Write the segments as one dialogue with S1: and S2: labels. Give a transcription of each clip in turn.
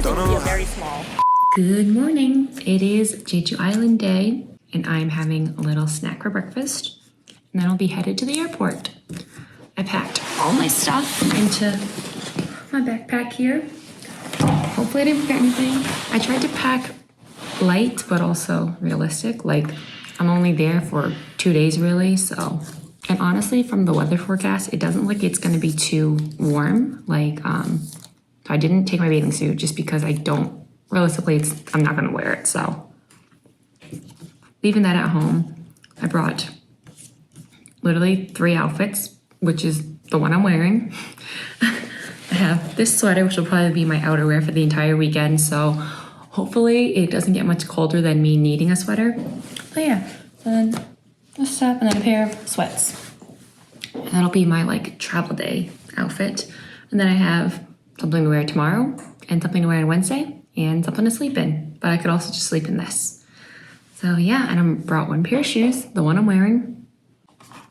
S1: does feel very small.
S2: Good morning. It is Jeju Island day, and I'm having a little snack for breakfast. And then I'll be headed to the airport. I packed all my stuff into my backpack here. Hopefully I didn't forget anything. I tried to pack light, but also realistic. Like, I'm only there for 2 days really, so. And honestly, from the weather forecast, it doesn't look like it's gonna be too warm. Like, so I didn't take my bathing suit just because realistically, I'm not gonna wear it, so. Leaving that at home, I brought literally 3 outfits, which is the one I'm wearing. I have this sweater, which will probably be my outerwear for the entire weekend, so hopefully it doesn't get much colder than me needing a sweater. But yeah, then this top and then a pair of sweats. And that'll be my like travel day outfit. And then I have something to wear tomorrow and something to wear on Wednesday and something to sleep in. But I could also just sleep in this. So yeah, and I brought 1 pair of shoes, the one I'm wearing.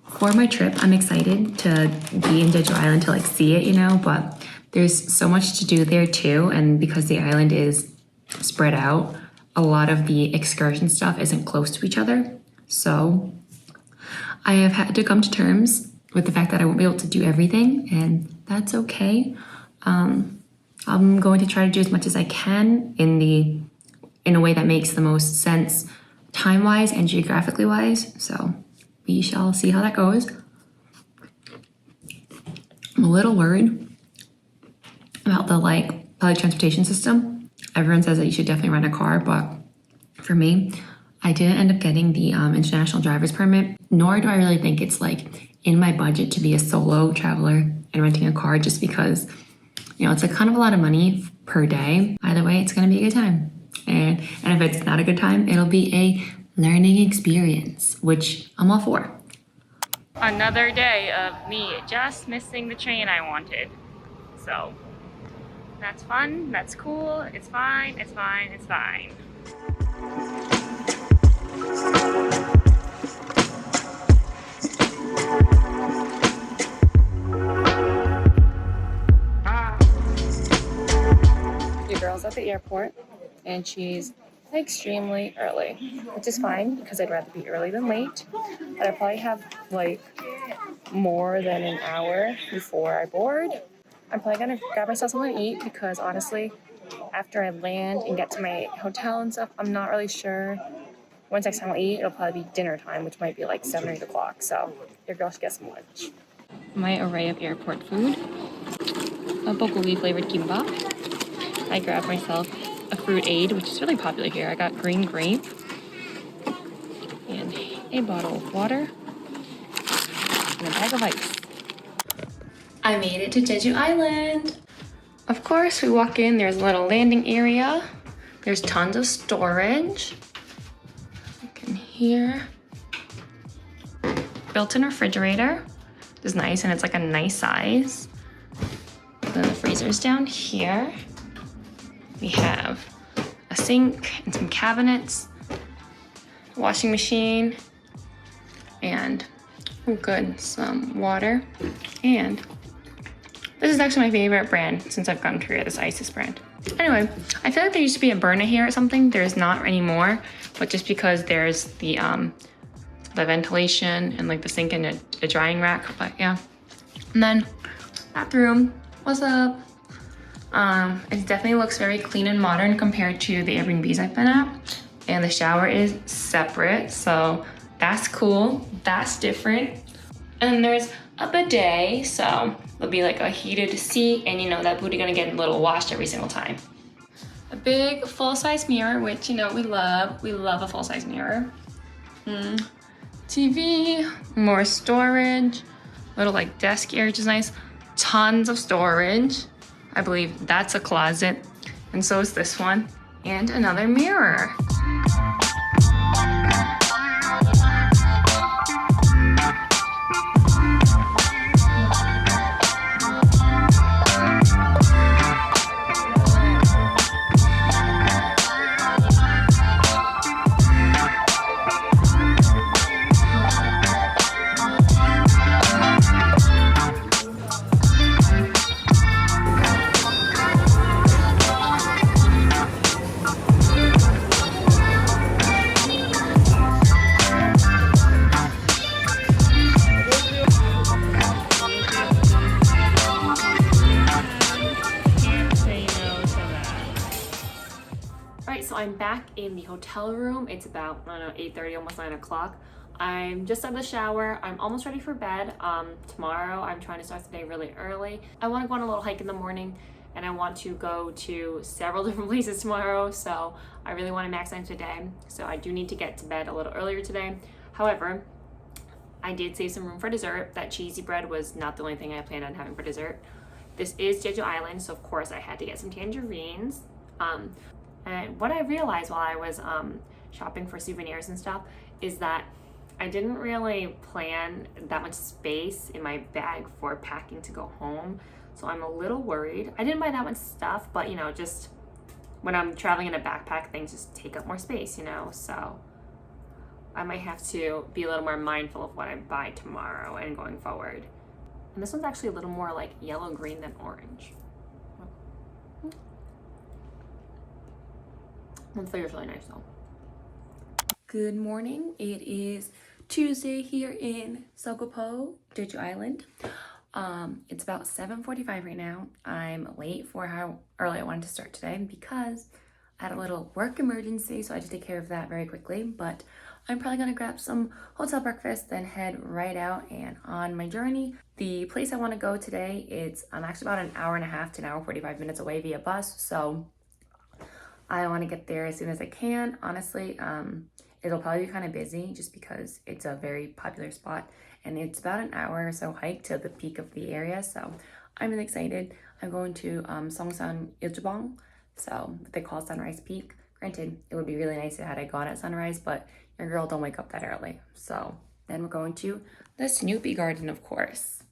S2: For my trip, I'm excited to be in Jeju Island to like see it, you know, but there's so much to do there too. And because the island is spread out, a lot of the excursion stuff isn't close to each other. So I have had to come to terms with the fact that I won't be able to do everything, and that's okay. I'm going to try to do as much as I can in a way that makes the most sense time-wise and geographically wise. So we shall see how that goes. I'm a little worried about the public transportation system. Everyone says that you should definitely rent a car, but for me, I didn't end up getting the international driver's permit, nor do I really think it's like in my budget to be a solo traveler and renting a car, just because, you know, it's like kind of a lot of money per day. Either way, it's gonna be a good time. And if it's not a good time, it'll be a learning experience, which I'm all for.
S1: Another day of me just missing the train I wanted. So that's fun, that's cool, it's fine, it's fine, it's fine. Your girl's at the airport and she's extremely early, which is fine because I'd rather be early than late. But I probably have like more than an hour before I board. I'm probably gonna grab myself something to eat because honestly, after I land and get to my hotel and stuff, I'm not really sure. Once next time I'll eat, it'll probably be dinner time, which might be like 7 or 8 o'clock. So your girl should get some lunch. My array of airport food: a bulgogi flavored kimbap. I grabbed myself a fruit aid, which is really popular here. I got green grape and a bottle of water and a bag of ice.
S2: I made it to Jeju Island. Of course, we walk in, there's a little landing area. There's tons of storage. You can hear. Built-in refrigerator is nice, and it's like a nice size. Then the freezer's down here. We have a sink and some cabinets, washing machine, and some water. And this is actually my favorite brand since I've gotten to Korea, this Isis brand. Anyway, I feel like there used to be a burner here or something. There's not anymore, but just because there's the ventilation and like the sink and a drying rack, but yeah. And then bathroom, what's up? It definitely looks very clean and modern compared to the Airbnbs I've been at. And the shower is separate, so that's cool, that's different. And there's a bidet, so there'll be like a heated seat, and you know that booty gonna get a little washed every single time. A big full-size mirror, which you know we love a full-size mirror. TV, more storage, little like desk area, which is nice. Tons of storage. I believe that's a closet, and so is this one, and another mirror. I'm back in the hotel room. It's about, I don't know, 8:30, almost 9 o'clock. I'm just out of the shower. I'm almost ready for bed. Tomorrow I'm trying to start the day really early. I want to go on a little hike in the morning, and I want to go to several different places tomorrow, so I really want to maximize today. So I do need to get to bed a little earlier today. However, I did save some room for dessert. That cheesy bread was not the only thing I planned on having for dessert. This is Jeju Island, so of course I had to get some tangerines. And what I realized while I was shopping for souvenirs and stuff is that I didn't really plan that much space in my bag for packing to go home. So I'm a little worried. I didn't buy that much stuff, but you know, just when I'm traveling in a backpack, things just take up more space, you know, so I might have to be a little more mindful of what I buy tomorrow and going forward. And this one's actually a little more like yellow green than orange. The flavor's really nice though. Good morning. It is Tuesday here in Sogopo, Jeju Island. It's about 7:45 right now. I'm late for how early I wanted to start today because I had a little work emergency, so I had to take care of that very quickly. But I'm probably gonna grab some hotel breakfast, then head right out and on my journey. The place I want to go today, it's actually about an hour and a half to an hour 45 minutes away via bus, so I want to get there as soon as I can. Honestly, it'll probably be kind of busy just because it's a very popular spot, and it's about an hour or so hike to the peak of the area, so I'm really excited. I'm going to Songsan Ilchubong, so what they call Sunrise Peak. Granted, it would be really nice if I had gone at sunrise, but your girl don't wake up that early. So then we're going to the Snoopy Garden, of course.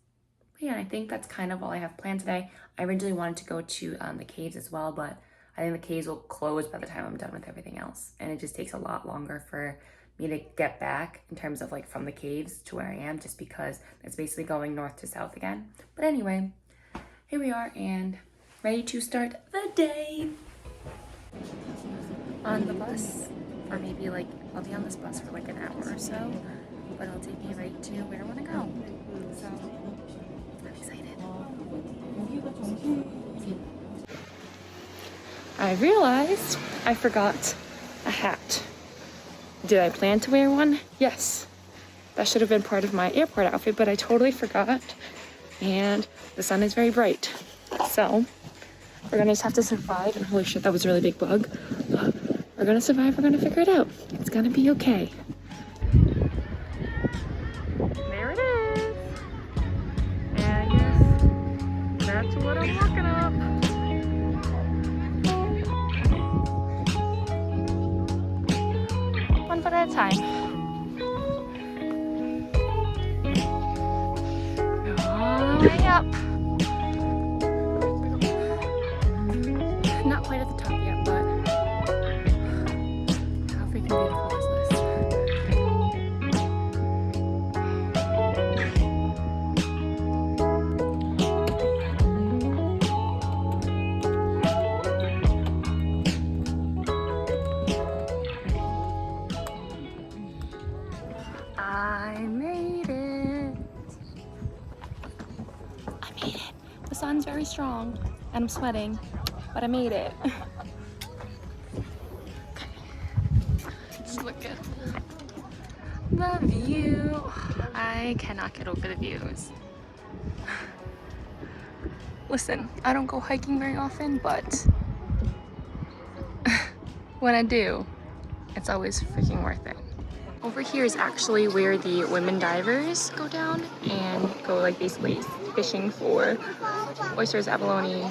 S2: But yeah, I think that's kind of all I have planned today. I originally wanted to go to the caves as well, but I think the caves will close by the time I'm done with everything else. And it just takes a lot longer for me to get back in terms of like from the caves to where I am, just because it's basically going north to south again. But anyway, here we are and ready to start the day. On the bus, or maybe like I'll be on this bus for like an hour or so, but it'll take me right to where I want to go. So I'm excited. I realized I forgot a hat. Did I plan to wear one? Yes. That should have been part of my airport outfit, but I totally forgot. And the sun is very bright. So we're gonna just have to survive. And holy shit, that was a really big bug. But we're gonna survive, we're gonna figure it out. It's gonna be okay. There it is. And yes, that's what I'm looking up. One foot at a time. All the way up. Not quite at the top yet, but how freaking beautiful is this? I made it. I made it. The sun's very strong and I'm sweating, but I made it. Okay. Just look at the view. I cannot get over the views. Listen, I don't go hiking very often, but when I do, it's always freaking worth it. Over here is actually where the women divers go down and go like basically fishing for oysters, abalone,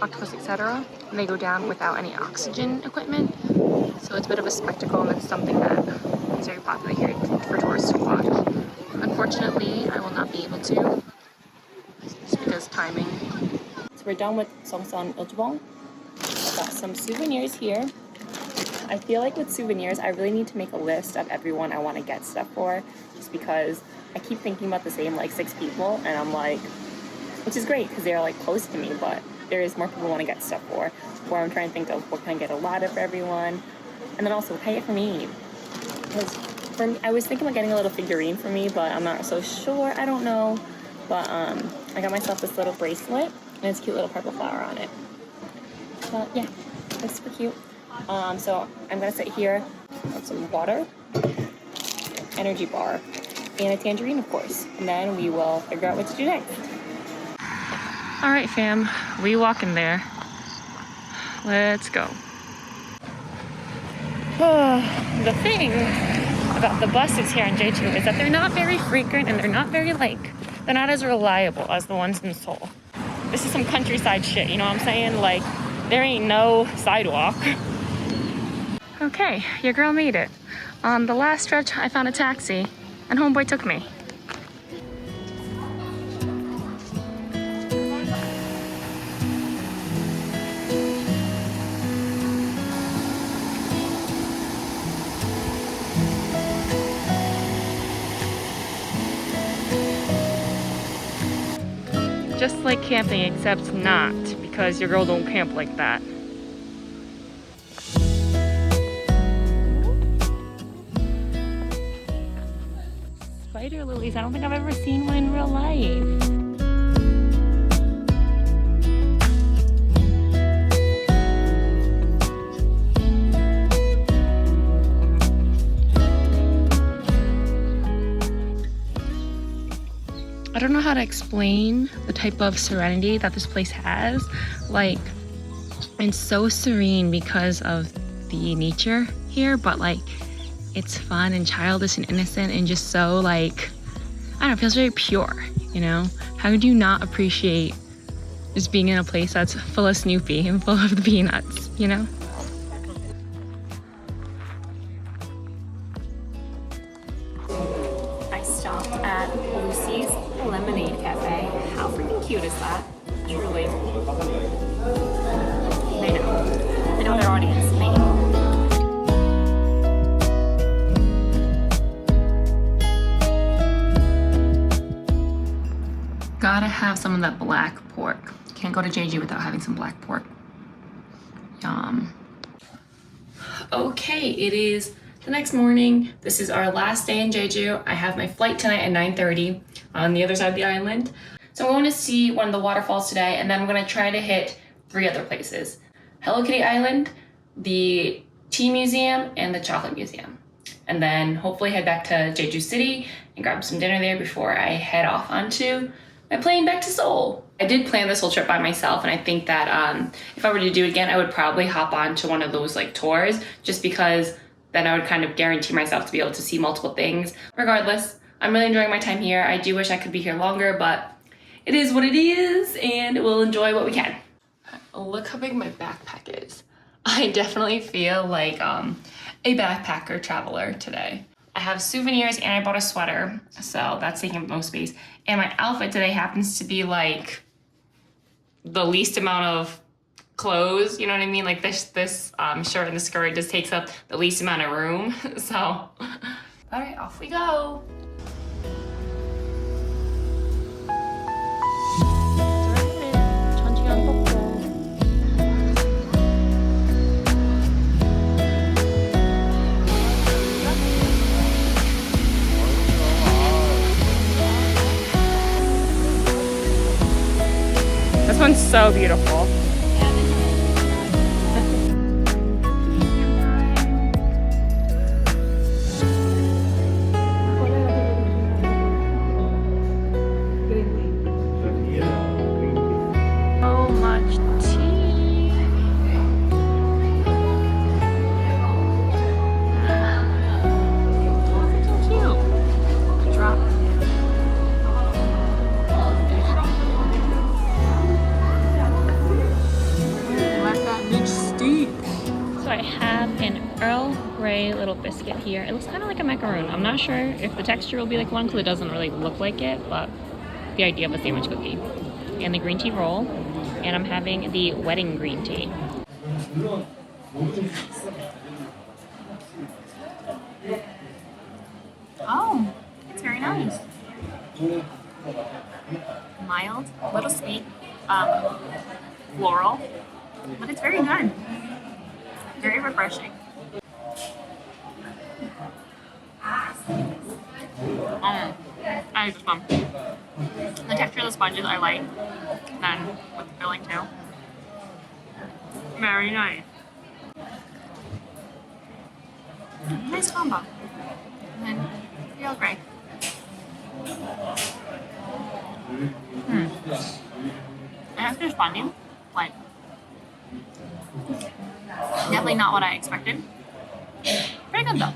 S2: octopus, etc. And they go down without any oxygen equipment. So it's a bit of a spectacle, and it's something that is very popular here for tourists to watch. Unfortunately, I will not be able to, just because timing. So we're done with Songsan Ilchubong. Got some souvenirs here. I feel like with souvenirs, I really need to make a list of everyone I want to get stuff for, just because I keep thinking about the same like 6 people, and I'm like, which is great because they're like close to me, but there is more people I want to get stuff for, or I'm trying to think of what can I get a lot of for everyone, and then also what can I get for me, because for me, I was thinking about getting a little figurine for me, but I'm not so sure, I don't know, but I got myself this little bracelet, and it's a cute little purple flower on it, but yeah, it's super cute.
S1: So I'm gonna sit here, have some water, energy bar, and a tangerine, of course. And then we will figure out what to do next. All right, fam, we walking there. Let's go. The thing about the buses here in Jeju is that they're not very frequent and they're not very they're not as reliable as the ones in Seoul. This is some countryside shit, you know what I'm saying? Like, there ain't no sidewalk. Okay, your girl made it. On the last stretch, I found a taxi and homeboy took me. Just like camping, except not, because your girl don't camp like that. Spider lilies, I don't think I've ever seen one in real life. I don't know how to explain the type of serenity that this place has. Like, it's so serene because of the nature here, but like, it's fun and childish and innocent and just so like, I don't know, it feels very pure, you know? How do you not appreciate just being in a place that's full of Snoopy and full of the peanuts, you know? I stopped at Lucy's Lemonade Cafe. How freaking cute is that? Truly. I know their audience. Me. Gotta have some of that black pork. Can't go to Jeju without having some black pork. Yum. Okay, it is the next morning. This is our last day in Jeju. I have my flight tonight at 9:30 on the other side of the island. So I'm going to see one of the waterfalls today, and then I'm going to try to hit 3 other places. Hello Kitty Island, the Tea Museum, and the Chocolate Museum. And then hopefully head back to Jeju City and grab some dinner there before I head off onto my plane back to Seoul. I did plan this whole trip by myself, and I think that if I were to do it again, I would probably hop on to one of those like tours, just because then I would kind of guarantee myself to be able to see multiple things. Regardless, I'm really enjoying my time here. I do wish I could be here longer, but it is what it is, and we'll enjoy what we can. Look how big my backpack is. I definitely feel like a backpacker traveler today. I have souvenirs and I bought a sweater, so that's taking up most space. And my outfit today happens to be like the least amount of clothes, you know what I mean? Like this shirt and the skirt just takes up the least amount of room. So, all right, off we go. This one's so beautiful. So much tea. So cute. Drop. So I have an Earl Grey little biscuit here. It looks kind of like a macaroon. I'm not sure if the texture will be like one because it doesn't really look like it, but the idea of a sandwich cookie. And the green tea roll. And I'm having the wedding green tea. Oh, it's very nice. Mild, a little sweet, floral, but it's very good. Very refreshing. I just fun. The texture of the sponges I like, then with the filling too. Very nice.
S2: Nice combo. And then Hiyall gray. And it's funny, like definitely not what I expected. Pretty good though.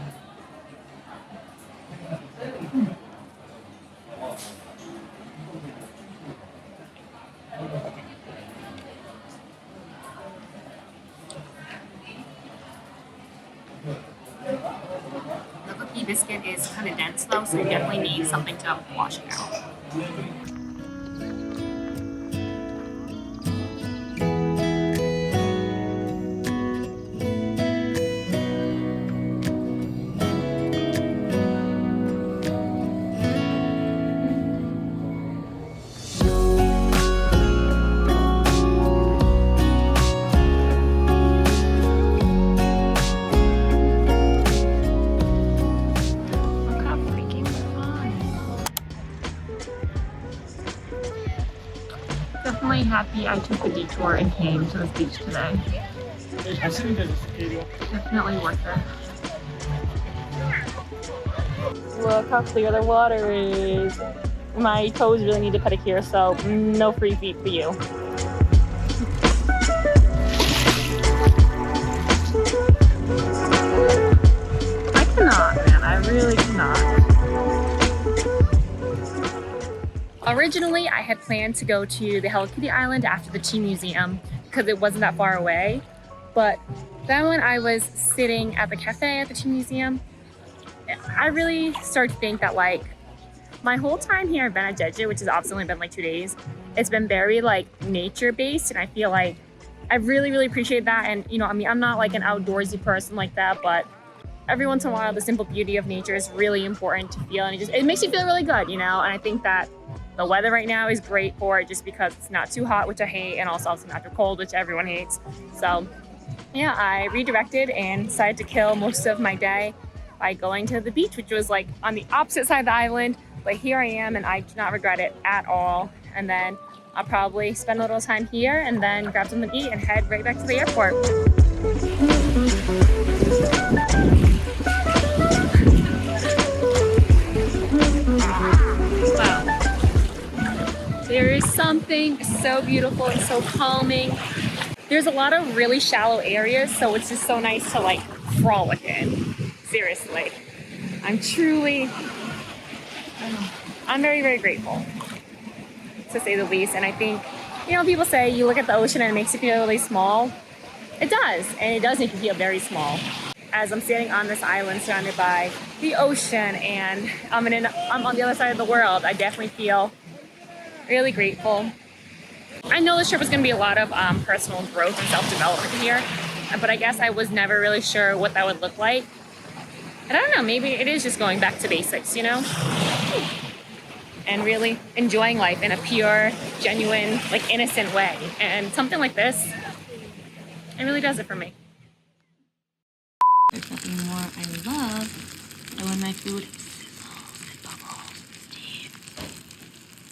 S2: The cookie biscuit is kind of dense though, so you definitely need something to wash it out. Definitely happy I took the detour and came to this beach today. Definitely worth it.
S1: Look how clear the water is. My toes really need a pedicure, so no free feet for you. I cannot, man. I really cannot.
S2: Originally, I had planned to go to the Hello Kitty Island after the Tea Museum because it wasn't that far away. But then when I was sitting at the cafe at the Tea Museum, I really started to think that like my whole time here I've been at Jeju, which has obviously only been like 2 days, it's been very like nature based, and I feel like I really appreciate that. And you know, I mean, I'm not like an outdoorsy person like that, but every once in a while the simple beauty of nature is really important to feel, and it makes you feel really good, you know. And I think that the weather right now is great for it just because it's not too hot, which I hate, and also it's not too cold, which everyone hates. So yeah, I redirected and decided to kill most of my day by going to the beach, which was like on the opposite side of the island. But here I am, and I do not regret it at all. And then I'll probably spend a little time here and then grab something to eat and head right back to the airport. Wow. There is something so beautiful and so calming. There's a lot of really shallow areas, so it's just so nice to like frolic in. Seriously. I'm very grateful, to say the least. And I think, you know, people say you look at the ocean and it makes you feel really small. It does, and it does make you feel very small. As I'm standing on this island surrounded by the ocean and I'm on the other side of the world, I definitely feel really grateful. I know this trip was going to be a lot of personal growth and self-development here, but I guess I was never really sure what that would look like. And I don't know, maybe it is just going back to basics, you know? And really enjoying life in a pure, genuine, like innocent way. And something like this, it really does it for me. There's nothing more I love than when my food